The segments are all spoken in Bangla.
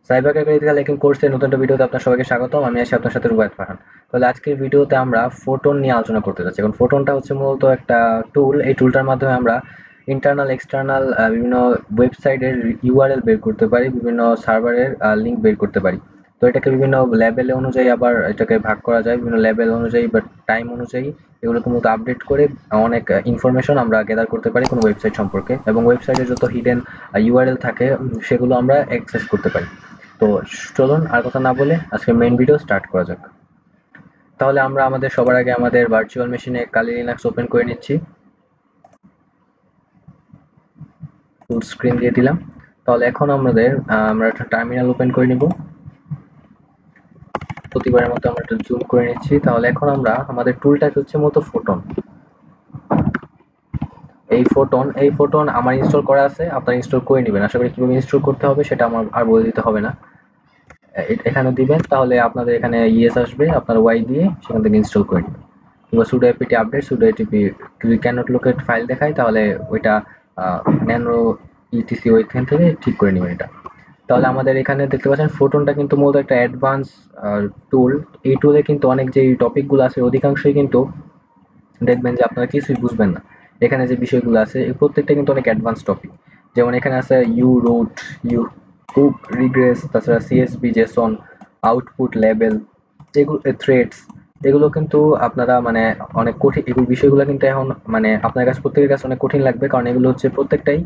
সাইবার ক্রাইম লেকিন কোর্সের নতুন একটা ভিডিওতে আপনার সবাইকে স্বাগতম। আমি আছি আপনার সাথে রুবায়েত ফারহান। তাহলে আজকের ভিডিওতে আমরা ফোটন নিয়ে আলোচনা করতে যাচ্ছি। এখন ফোটনটা হচ্ছে মূলত একটা টুল। এই টুলটার মাধ্যমে আমরা ইন্টারনাল এক্সটার্নাল বিভিন্ন ওয়েবসাইটের ইউআরএল বের করতে পারি, বিভিন্ন সার্ভারের লিঙ্ক বের করতে পারি। তো এটাকে বিভিন্ন লেভেল অনুযায়ী আবার এটাকে ভাগ করা যায়, বিভিন্ন লেভেল অনুযায়ী বা টাইম অনুযায়ী এগুলোকে মূলত আপডেট করে অনেক ইনফরমেশন আমরা গ্যাদার করতে পারি কোনো ওয়েবসাইট সম্পর্কে, এবং ওয়েবসাইটে যত হিডেন ইউআরএল থাকে সেগুলো আমরা অ্যাক্সেস করতে পারি। তো চলুন আর কথা না বলে আজকে মেইন ভিডিও স্টার্ট করা যাক। তাহলে আমরা আমাদের সবার আগে আমাদের ভার্চুয়াল মেশিনে কালি লিনাক্স ওপেন করে নিচ্ছি। ফুল স্ক্রিন দিয়ে দিলাম। তাহলে এখন আমরা একটা টার্মিনাল ওপেন করে নিব। প্রতিবারের মতো আমরা একটা জুম করে নিচ্ছি। তাহলে এখন আমরা আমাদের টুলটা হচ্ছে মূলত ফোটন। এই ফোটন আমার ইনস্টল করা আছে, আপনারা ইনস্টল করে নেবেন। আশা করি কিভাবে ইনস্টল করতে হবে সেটা আমার আর বলে দিতে হবে না। এখানে দিবেন, তাহলে আপনাদের এখানে ইয়েস আসবে, আপনারা ওয়াই দিয়ে সেখান থেকে ইনস্টল করে নেবেন। কিংবা sudo apt update sudo apt যদি ক্যানট লোকেট ফাইল দেখায় তাহলে ওইটা ন্যানো ইটিসি ওইখান থেকে ঠিক করে নেবেন এটা। তাহলে আমাদের এখানে দেখতে পাচ্ছেন ফোটনটা কিন্তু মূলত একটা অ্যাডভান্স টুল। এই টুলে কিন্তু অনেক যে টপিকগুলো আছে অধিকাংশই কিন্তু দেখবেন যে আপনারা কিছুই বুঝবেন না। এখানে যে বিষয়গুলো আছে এই প্রত্যেকটা কিন্তু অনেক অ্যাডভান্স টপিক। যেমন এখানে আছে ইউ রুট, ইউ হুক, রিগ্রেস, তাছাড়া সিএসবি, জেসন, আউটপুট লেবেল, এগুলো থ্রেডস, এগুলো কিন্তু আপনারা মানে অনেক কঠিন। এগুলো বিষয়গুলো কিন্তু এখন মানে আপনার কাছে প্রত্যেকের কাছে অনেক কঠিন লাগবে, কারণ এগুলো হচ্ছে প্রত্যেকটাই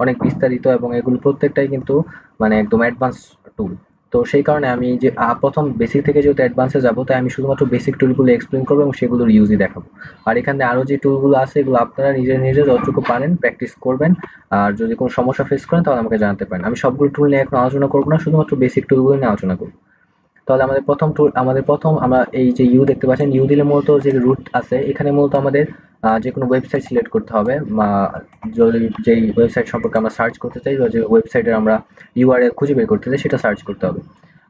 অনেক বিস্তারিত এবং এগুলো প্রত্যেকটাই কিন্তু মানে একদম অ্যাডভান্স টুল। তো সেই কারণে আমি যে প্রথম বেসিক থেকে যেহেতু অ্যাডভান্সে যাবো, তাই আমি শুধুমাত্র বেসিক টুলগুলো এক্সপ্লেন করবো এবং সেগুলোর ইউজই দেখাবো। আর এখানে আরো যে টুলগুলো আছে এগুলো আপনারা নিজে যতটুকু পারেন প্র্যাকটিস করবেন। আর যদি কোনো সমস্যা ফেস করেন তাহলে আমাকে জানাতে পারেন। আমি সবগুলো টুল নিয়ে এখন আলোচনা করবো না, শুধুমাত্র বেসিক টুলগুলো নিয়ে আলোচনা করবো। তাহলে আমাদের প্রথম আমরা এই যে ইউ দেখতে পাচ্ছেন, ইউ দিলে মূলত যে রুট আছে এখানে মূলত আমাদের যে কোনো ওয়েবসাইট সিলেক্ট করতে হবে। যদি যেই ওয়েবসাইট সম্পর্কে আমরা সার্চ করতে চাই বা যে ওয়েবসাইটের আমরা ইউআরএল খুঁজে বের করতে চাই সেটা সার্চ করতে হবে।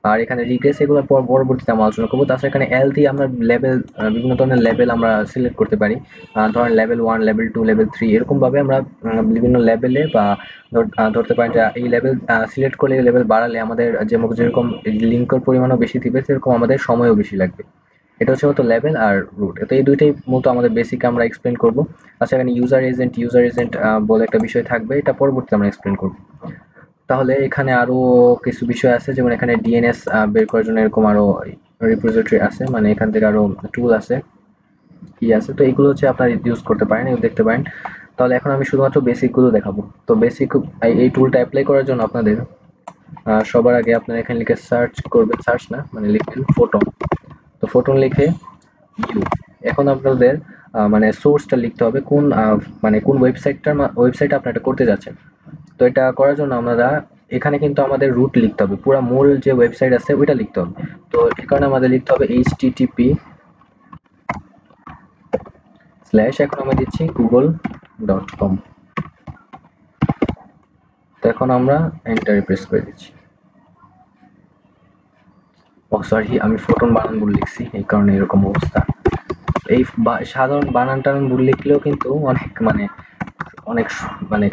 আর এখানে রিগ্রেস এগুলো পরবর্তীতে আমরা আলোচনা করবো। তাছাড়া এখানে এল দিয়ে আমরা লেভেল, বিভিন্ন ধরনের লেভেল আমরা সিলেক্ট করতে পারি। ধরেন লেভেল 1, লেভেল 2, লেভেল 3 এরকম ভাবে আমরা বিভিন্ন লেভেলে বা ধরতে পারেন যে এই লেভেল সিলেক্ট করলে এই লেভেল বাড়ালে আমাদের যেরকম লিঙ্কের পরিমাণও বেশি দিবে সেরকম আমাদের সময়ও বেশি লাগবে। এটা হচ্ছে মূলত লেভেল আর রুট। তো এই দুইটাই মূলত আমাদের বেসিক আমরা এক্সপ্লেন করব। আচ্ছা, এখানে ইউজার এজেন্ট বলে একটা বিষয় থাকবে, এটা পরবর্তীতে আমরা এক্সপ্লেন করব। তাহলে এখানে আরো কিছু বিষয় আছে, যেমন এখানে ডিএনএস বের করার জন্য এরকম আরো রিপোজিটরি আছে, মানে এখান থেকে আরো টুল আছে, কি আছে। তো এগুলো হচ্ছে আপনারা ইউজ করতে পারেন, এগুলো দেখতে পারেন। তাহলে এখন আমি শুধুমাত্র বেসিক গুলো দেখাবো। তো বেসিক এই টুলটা অ্যাপ্লাই করার জন্য আপনাদের সবার আগে আপনারা এখানে লিখে সার্চ করবেন, সার্চ না মানে লিখবেন ফোটন। তো ফোটন লিখে ইউ, এখন আপনাদের মানে সোর্সটা লিখতে হবে, কোন মানে কোন ওয়েবসাইট আপনি এটা করতে যাচ্ছেন। তো এটা করার জন্য আমরা এখানে কিন্তু আমাদের রুট লিখতে হবে, পুরো মূল যে ওয়েবসাইট আছে ওইটা লিখতে হবে। তো এই কারণে আমাদের লিখতে হবে http/, এখন আমরা দিচ্ছি google.com। তো এখন আমরা এন্টার প্রেস করে দিচ্ছি। ও সরি, আমি ফোটন বানান ভুল লিখছি, এই কারণে এরকম অবস্থা। এই সাধারণ বানান টানান ভুল লিখলেও কিন্তু অনেক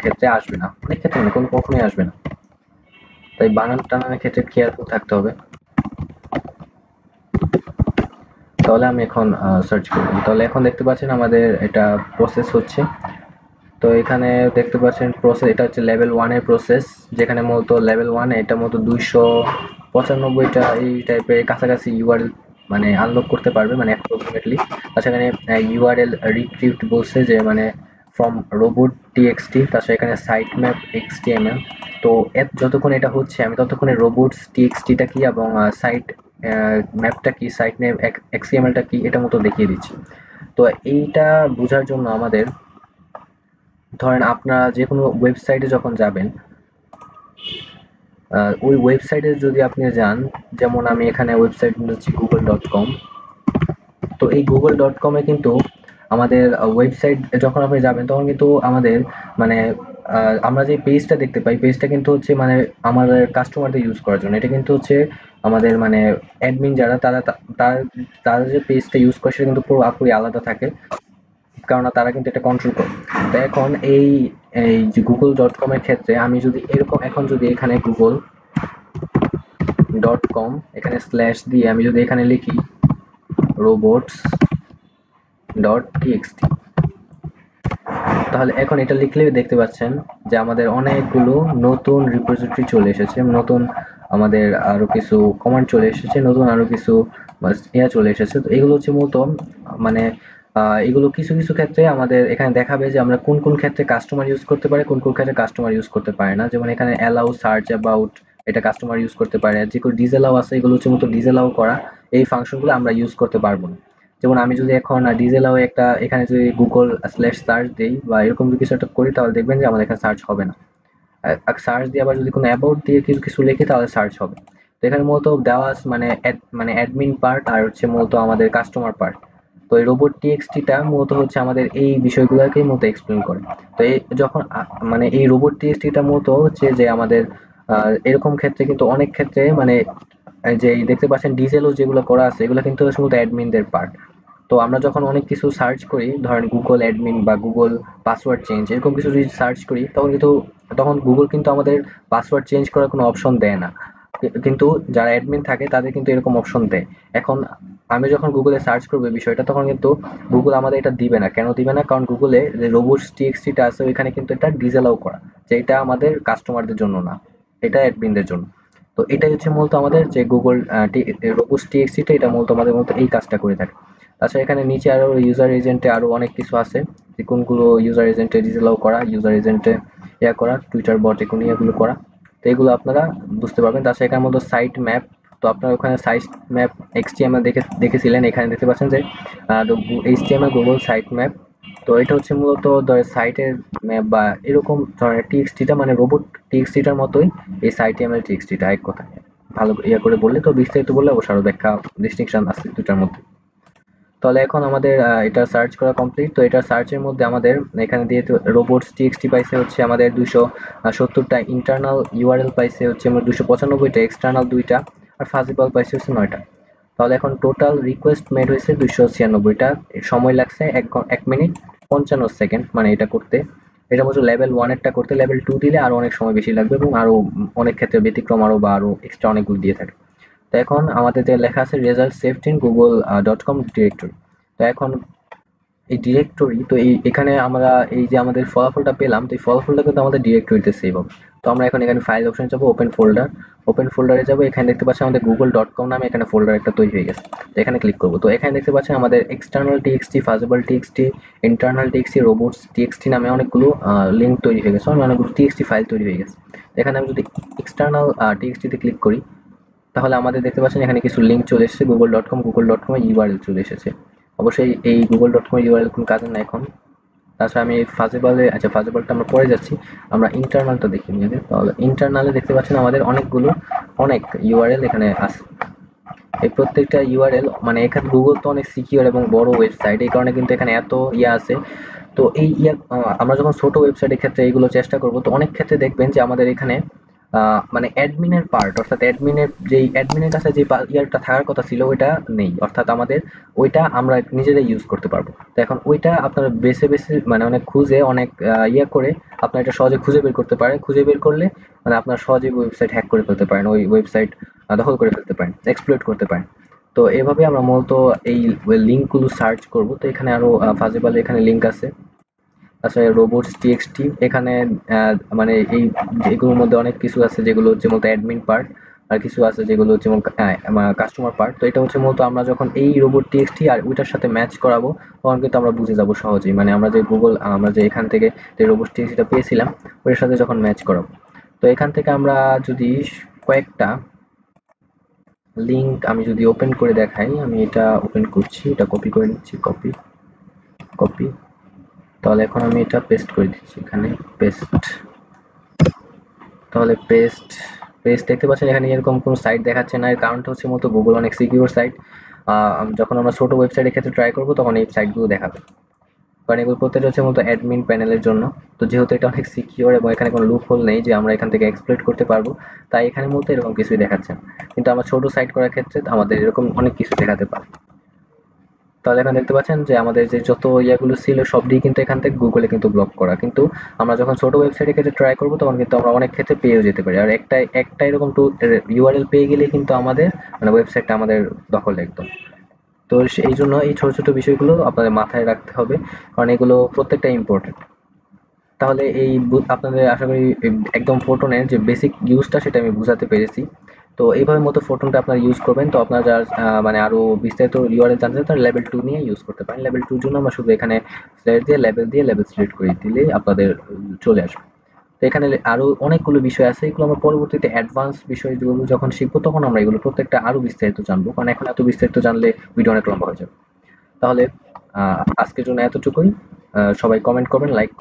ক্ষেত্রে আসবে না, অনেক ক্ষেত্রে না, কখনোই আসবে না। তাই বানান টানানের ক্ষেত্রে কেয়ারফুল থাকতে হবে। তাহলে আমি এখন সার্চ করব। তাহলে এখন দেখতে পাচ্ছেন আমাদের এটা প্রসেস হচ্ছে। তো এখানে দেখতে পাচ্ছেন প্রসেস, এটা হচ্ছে লেভেল 1 এর প্রসেস, যেখানে মূলত লেভেল 1 এটা মূলত 295টা এই টাইপের কাছাকাছি ইউআরএল মানে আনলক করতে পারবে, মানে অ্যাপ্রক্সিমেটলি। আচ্ছা, এখানে ইউআরএল রিট্রিভড বলছে যে মানে ফ্রম রোবট টিএক্সটি, তাছাড়া এখানে সাইট ম্যাপ এক্সটিএমএল। তো যতক্ষণ এটা হচ্ছে আমি ততক্ষণে রোবটস টিএক্সটিটা কি এবং সাইট ম্যাপটা কি, সাইট ম্যাপ এক্সটিএমএলটা কি, এটা মতো দেখিয়ে দিচ্ছি। তো এইটা বোঝার জন্য আমাদের, ধরেন আপনারা যে কোনো ওয়েবসাইটে যখন যাবেন, ওই ওয়েবসাইটে যদি আপনি যান, যেমন আমি এখানে ওয়েবসাইট হচ্ছে google.com। তো এই google.com এ কিন্তু আমাদের ওয়েবসাইট যখন আপনি যাবেন তখন কিন্তু আমাদের মানে আমরা যে পেজটা দেখতে পাই, পেজটা কিন্তু হচ্ছে মানে আমাদের কাস্টমারদের ইউজ করার জন্য। এটা কিন্তু হচ্ছে আমাদের মানে অ্যাডমিন যারা তারা যে পেজটা ইউজ করে সেটা কিন্তু পুরোপুরি আলাদা থাকে, কারণ তারা কিন্তু এটা কন্ট্রোল করে। তো এখন এই যে google.com এর ক্ষেত্রে আমি যদি এরকম, এখন যদি এখানে ডট কম, এখানে স্ল্যাশ দিয়ে আমি যদি এখানে লিখি robots ডট টিএক্সটি, তাহলে এখন এটা লিখলে দেখতে পাচ্ছেন যে আমাদের অনেকগুলো নতুন রিপোজিটরি চলে এসেছে, নতুন আমাদের আরো কিছু কমান্ড চলে এসেছে, নতুন আরো কিছু ইয়া চলে এসেছে। তো এগুলো হচ্ছে মূলত মানে এগুলো কিছু কিছু ক্ষেত্রে আমাদের এখানে দেখাবে যে আমরা কোন কোন ক্ষেত্রে কাস্টমার ইউজ করতে পারে, কোন কোন ক্ষেত্রে কাস্টমার ইউজ করতে পারে না। যেমন এখানে অ্যালাউ সার্চ অ্যাবাউট, এটা কাস্টমার ইউজ করতে পারে। যেগুলো ডিসঅ্যালাউ আছে এগুলো হচ্ছে মূলত ডিসঅ্যালাউ করা, এই ফাংশনগুলো আমরা ইউজ করতে পারবো না। যেমন আমি যদি এখন ডিজেলাও একটা এখানে যদি গুগল স্ল্যাশ সার্চ দিই বা এরকম যদি কিছু একটা করি, তাহলে দেখবেন যে আমাদের এখানে সার্চ হবে না। সার্চ দিয়ে আবার যদি কোনো অ্যাবাউট দিয়ে কিছু কিছু লিখি তাহলে সার্চ হবে। তো এখানে মূলত দেওয়া আছে মানে অ্যাডমিন পার্ট আর হচ্ছে মূলত আমাদের কাস্টমার পার্ট। তো এই রোবট টিএক্সটিটা মূলত হচ্ছে আমাদের এই বিষয়গুলোকেই মূলত এক্সপ্লেন করে। তো এই যখন মানে এই রোবট টিএক্সটিটা মূলত হচ্ছে যে আমাদের এরকম ক্ষেত্রে কিন্তু অনেক ক্ষেত্রে মানে যে দেখতে পাচ্ছেন ডিজেলও যেগুলো করা আছে এগুলো কিন্তু মূলত অ্যাডমিনদের পার্ট। তো আমরা যখন অনেক কিছু সার্চ করি, ধরেন গুগল অ্যাডমিন বা গুগল পাসওয়ার্ড চেঞ্জ এরকম কিছু যদি সার্চ করি, তখন গুগল কিন্তু আমাদের পাসওয়ার্ড চেঞ্জ করার কোনো অপশন দেয় না। কিন্তু যারা অ্যাডমিন থাকে তাদের কিন্তু এরকম অপশন দেয়। এখন আমি যখন গুগলে সার্চ করবো এই বিষয়টা, তখন কিন্তু গুগল আমাদের এটা দিবে না। কেন দিবে না? কারণ গুগলে যে রোবোটস টিএক্সটিটা আছে ওইখানে কিন্তু এটা ডিসঅ্যালাউ করা, যে এটা আমাদের কাস্টমারদের জন্য না, এটা অ্যাডমিনদের জন্য। তো এটাই হচ্ছে মূলত আমাদের যে গুগল রোবোটস টিএক্সটিটা, এটা মূলত আমাদের মূলত এই কাজটা করে থাকে। তাছাড়া এখানে নিচে আরো ইউজার এজেন্টে আরো অনেক কিছু আছে, যে কোনগুলো ইউজার এজেন্টে ডিসঅ্যালাউ করা, ইউজার এজেন্টে ইয়া করা, টুইটার বট এগুলো এগুলো করা। তো এগুলো আপনারা বুঝতে পারবেন। তাছাড়া এখানের মধ্যে সাইট ম্যাপ, তো আপনারা ওখানে সাইট ম্যাপ এক্সটিএমএল দেখেছিলেন, এখানে দেখতে পাচ্ছেন যে এইচটিএমএল গুগল সাইট ম্যাপ। তো এটা হচ্ছে মূলত সাইটের ম্যাপ বা এরকম ধরনের টিএক্সটিটা মানে রোবট টিএক্সটিটার মতোই এই সাইটএমএল টিএক্সটিটা এক কথায়। ভালো ইয়া করে বললে তো, বিস্তারিত বললে অবশ্য আরো ব্যাখ্যা ডিস্টিংশন আছে দুটার মধ্যে। তাহলে এখন আমাদের এটা সার্চ করা কমপ্লিট। তো এটা সার্চের মধ্যে আমাদের এখানে দিয়ে রোবটস টিএক্সটি পাইছে হচ্ছে আমাদের 270টা, ইন্টারনাল ইউআরএল পাইছে হচ্ছে আমরা 295টা, এক্সটার্নাল 2টা, আর ফাজিবল পাইছে হচ্ছে 9টা। তাহলে এখন টোটাল রিকোয়েস্ট মেড হয়েছে 296টা, সময় লাগছে 1 মিনিট 55 সেকেন্ড মানে এটা করতে। এটা বলছে লেভেল 1 এরটা করতে, লেভেল 2 দিলে আরো অনেক সময় বেশি লাগবে এবং আরো অনেক ক্ষেত্রে ব্যতিক্রম আরো বা আরো এক্সট্রা অনেকগুলো দিয়ে থাকে। তো এখন আমাদের যে লেখা আছে result saved in Google dot com directory. তো এখন এই ডিরেক্টরি, তো এখানে আমরা এই যে আমাদের ফলাফলটা পেলাম, তো এই ফলাফলটা কিন্তু আমাদের ডিরেক্টরিতে সেভ হবে। তো আমরা এখন এখানে ফাইল অপশনে যাবো, ওপেন ফোল্ডার, ওপেন ফোল্ডারে যাবো। এখানে দেখতে পাচ্ছি আমাদের গুগল ডট কম নামে এখানে ফোল্ডার একটা তৈরি হয়ে গেছে। তো এখানে ক্লিক করবো। তো এখানে দেখতে পাচ্ছেন আমাদের external TXT, fuzzable TXT, internal TXT, robots TXT নামে অনেকগুলো লিঙ্ক তৈরি হয়ে গেছে, অনেকগুলো টিএক্সটি ফাইল তৈরি হয়ে গেছে। এখানে আমি যদি এক্সটার্নাল টিএক্সটিতে ক্লিক করি, তাহলে আমাদের দেখতে পাচ্ছেন এখানে কিছু লিঙ্ক চলে এসেছে গুগল ডট কম এর ইউআরএল চলে এসেছে। অবশ্যই এই গুগল ডট কম ইউআরএল কোনো কাজের না এখন। তাছাড়া আমি ফাজেবলে, আচ্ছা ফাজেবলটা আমরা পরে যাচ্ছি, আমরা ইন্টারনালটা দেখে নিই আগে। তাহলে ইন্টারনালে দেখতে পাচ্ছেন আমাদের অনেক ইউআরএল এখানে আছে। এই প্রত্যেকটা ইউআরএল মানে এখানে গুগল তো অনেক সিকিউর এবং বড় ওয়েবসাইট, এই কারণে কিন্তু এখানে এত ইয়া আছে। তো এই ইয়া আমরা যখন ছোট ওয়েবসাইটের ক্ষেত্রে এগুলো চেষ্টা করব, তো অনেক ক্ষেত্রে দেখবেন যে আমাদের এখানে মানে অ্যাডমিনের পার্ট, অর্থাৎ অ্যাডমিনের কাছে যে ইয়ারটা থাকার কথা ছিল ওইটা নেই, অর্থাৎ আমাদের ওইটা আমরা নিজেরাই ইউজ করতে পারবো। তো এখন ওইটা আপনারা বেছে মানে অনেক খুঁজে অনেক ইয়া করে আপনারা এটা সহজে খুঁজে বের করতে পারেন। খুঁজে বের করলে মানে আপনার সহজেই ওয়েবসাইট হ্যাক করে ফেলতে পারেন, ওই ওয়েবসাইট দখল করে ফেলতে পারেন, এক্সপ্লয়েট করতে পারেন। তো এভাবে আমরা মূলত এই লিঙ্কগুলো সার্চ করব। তো এখানে আরো ফাজিবল এখানে লিঙ্ক আছে। তাছাড়া রোবটস টিএক্সটি এখানে মানে এগুলোর মধ্যে অনেক কিছু আছে যেগুলো হচ্ছে মূলত অ্যাডমিন পার্ট, আর কিছু আছে যেগুলো হচ্ছে কাস্টমার পার্ট। তো এটা হচ্ছে মূলত আমরা যখন এই রোবট টিএক্সটি আর ওইটার সাথে ম্যাচ করাবো, তখন কিন্তু আমরা বুঝে যাব সহজেই, মানে আমরা যে এখান থেকে যে রোবট টিএক্সটিটা পেয়েছিলাম ওইটার সাথে যখন ম্যাচ করাবো। তো এখান থেকে আমরা যদি কয়েকটা লিঙ্ক আমি যদি ওপেন করে দেখাই, আমি এটা ওপেন করছি, এটা কপি করে নিচ্ছি, কপি কপি। তাহলে এখন আমি এটা পেস্ট করে দিচ্ছি এখানে, পেস্ট। তাহলে পেস্ট পেস্ট দেখতে পাচ্ছেন এখানে এরকম কোনো সাইট দেখাচ্ছে না। এর কারণটা হচ্ছে মূলত গুগল অনেক সিকিউর সাইট। যখন আমরা ছোট ওয়েবসাইটের ক্ষেত্রে ট্রাই করব তখন এই সাইটগুলো দেখাবে, কারণ এগুলো প্রত্যেকটা হচ্ছে মূলত অ্যাডমিন প্যানেলের জন্য। তো যেহেতু এটা অনেক সিকিউর এবং এখানে কোনো লুপ হোল নেই যে আমরা এখান থেকে এক্সপ্লয়েট করতে পারবো, তাই এখানে মূলত এরকম কিছুই দেখাচ্ছে না। কিন্তু আমরা ছোট সাইট করার ক্ষেত্রে আমাদের এরকম অনেক কিছু দেখাতে পারে। তাহলে এখানে দেখতে পাচ্ছেন যে আমাদের যে যত ইয়াগুলো ছিল সবই কিন্তু এখান থেকে গুগলে কিন্তু ব্লক করা, কিন্তু আমরা যখন ছোট ওয়েবসাইটের ক্ষেত্রে ট্রাই করবো তখন কিন্তু আমরা অনেক ক্ষেত্রে পেয়েও যেতে পারি। আর একটা একটা এরকম টু ইউআরএল পেয়ে গেলে কিন্তু আমাদের মানে ওয়েবসাইটটা আমাদের দখলে একদম। তো এই জন্য এই ছোট ছোট বিষয়গুলো আপনাদের মাথায় রাখতে হবে, কারণ এগুলো প্রত্যেকটা ইম্পর্টেন্ট। তাহলে এই আপনাদের আশা করি একদম ফোটনের যে বেসিক ইউজটা সেটা আমি বুঝাতে পেরেছি। তো এইভাবে মতো ফোটনটা আপনারা ইউজ করবেন। তো আপনারা যারা মানে আরো বিস্তারিত ইউআরএল জানতে চান তারা লেভেল 2 নিয়ে ইউজ করতে পারেন। লেভেল 2 এর জন্য আমরা শুধু এখানে স্ল্যাশ দিয়ে লেভেল সিলেক্ট করে দিলেই আপনাদের চলে আসবে। তো এখানে আরো অনেকগুলো বিষয় আছে, এগুলো আমরা পরবর্তীতে অ্যাডভান্স বিষয় যেগুলো যখন শিখবো তখন আমরা এগুলো প্রত্যেকটা আরো বিস্তারিত জানবো, কারণ এখন এত বিস্তারিত জানলে ভিডিও অনেক লম্বা হয়ে যাবে। তাহলে আজকের জন্য এতটুকুই। সবাই কমেন্ট করবেন, লাইক